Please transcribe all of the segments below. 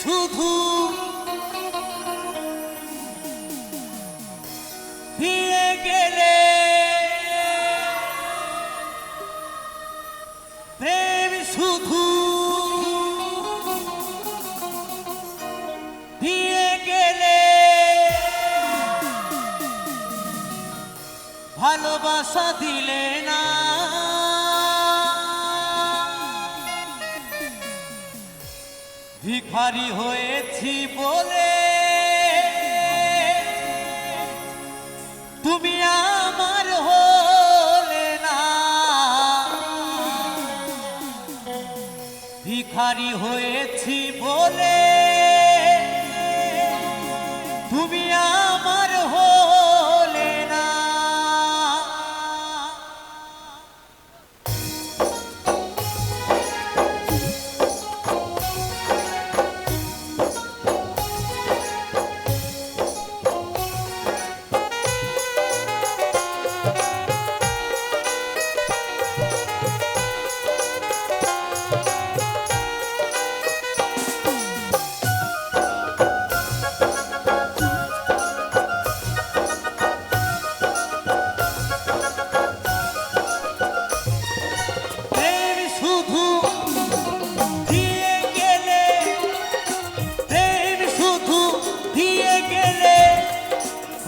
শুধু ফিরে গেলে প্রেম শুধু ফিরে গেলে ভালোবাসা দিলে না ভিখারি হয়েছি বলে তুমি আমার হলে না ভিখারি হয়েছি বলে তুমি আমার হলে না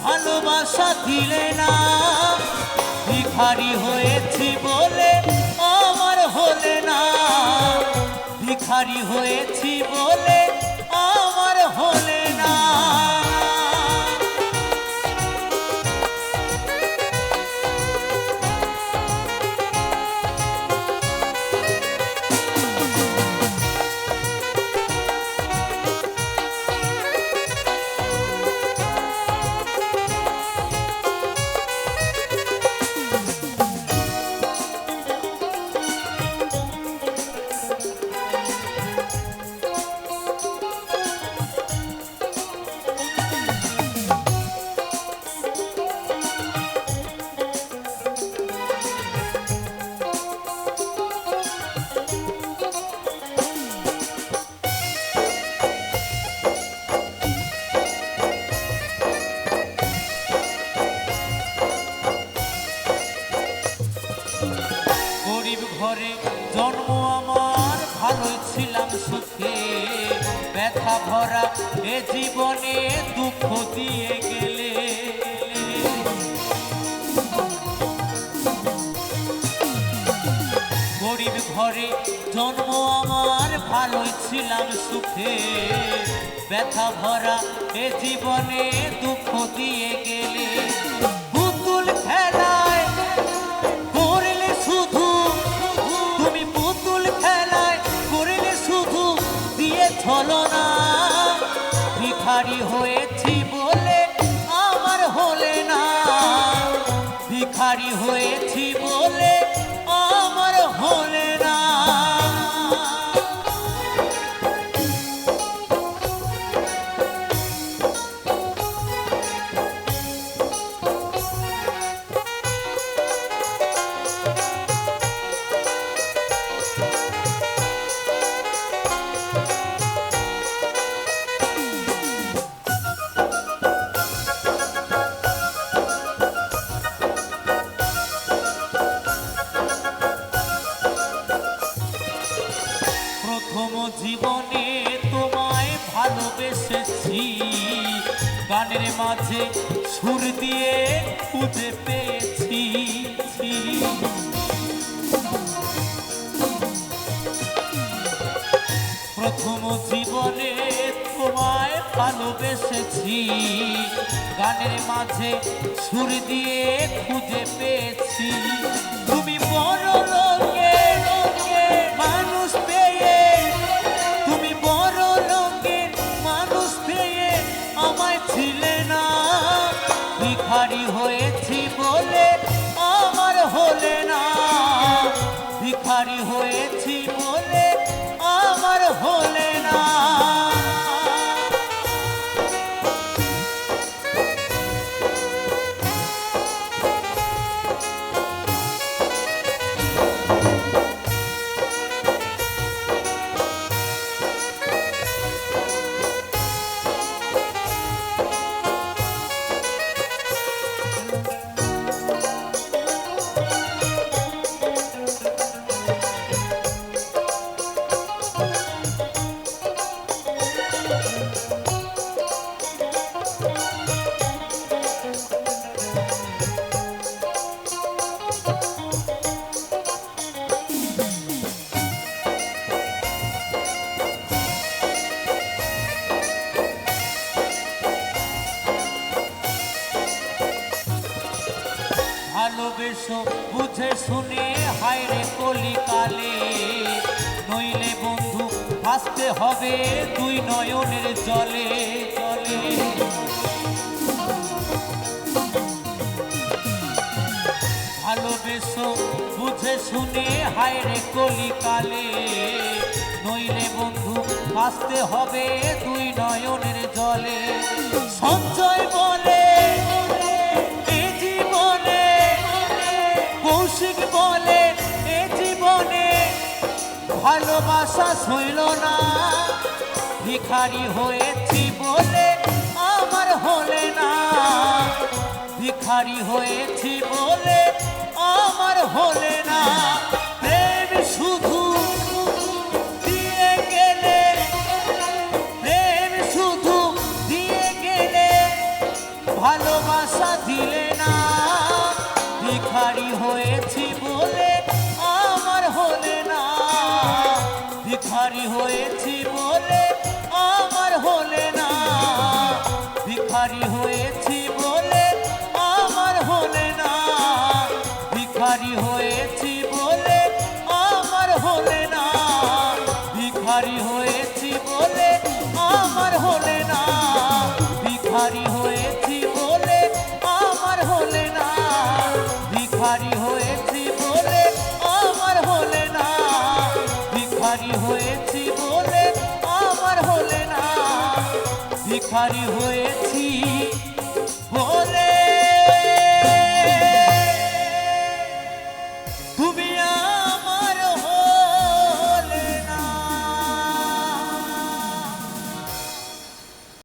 ভালোবাসা দিলে না ভিখারি হয়েছি বলে আমার হলে না ভিখারি হয়েছি বলে আমার হলে না ঘরে জন্ম আমার ভালোই ছিলাম সুখে ব্যথা ভরা এ জীবনে দুঃখ দিয়ে গেলে গরিব ঘরে জন্ম আমার ভালোই ছিলাম সুখে ব্যথা ভরা এ জীবনে দুঃখ দিয়ে গেলে পুতুল খেলায় করলে শুধু তুমি পুতুল খেলায় করলে শুধু দিয়ে চলো না ভিখারি হয়েছি বলে আমার হলে না ভিখারি হয়েছি বলে আমার হলে না প্রথম জীবনে তোমায় ভালোবেসেছি গানের মাঝে সুর দিয়ে খুঁজে পেয়েছি প্রথম জীবনে তোমায় ভালোবেসেছি গানের মাঝে সুর দিয়ে খুঁজে পেয়েছি তুমি বড় লোকের মানুষ পেয়ে তুমি বড় লোকের মানুষ পেয়ে আমায় ছিলে না ভিখারি হয়েছি বলে আমার হলে না ভিখারি হয়েছি বলে আমার হলে না ভালোবেসো বুঝে শুনে হায় রে কলিকালে, নইলে বন্ধু ভাসতে হবে দুই নয়নের জলে জলে। ভালোবেসো বুঝে শুনে হায় রে কলিকালে, নইলে বন্ধু ভাসতে হবে দুই নয়নের জলে। সঞ্চয় বলে এ জীবনে, কৌশিক বলে এ জীবনে, ভালোবাসা সইল না, ভিখারি হয়েছি বলে আমার হলে না, ভিখারি হয়েছি বলে আমার হলে না। প্রেম শুধু দিয়ে গেলে, প্রেম শুধু দিয়ে গেলে, ভালোবাসা দিলে না, ভিখারি হয়েছি বলে আমার হলে না, ভিখারি হয়েছি বলে আমার হলে না, ভিখারি হয়েছি বলে আমার হলে না, ভিখারি হয়েছি বলে আমার হলে না, ভিখারি হয়েছি বলে আমার হলে না, ভিখারি হয়েছি বলে আমার হলে না, ভিখারি হয়েছি বলে আমার হলে না, ভিখারি হয়েছি বলে আমার হলে না, ভিখারি হয়েছি।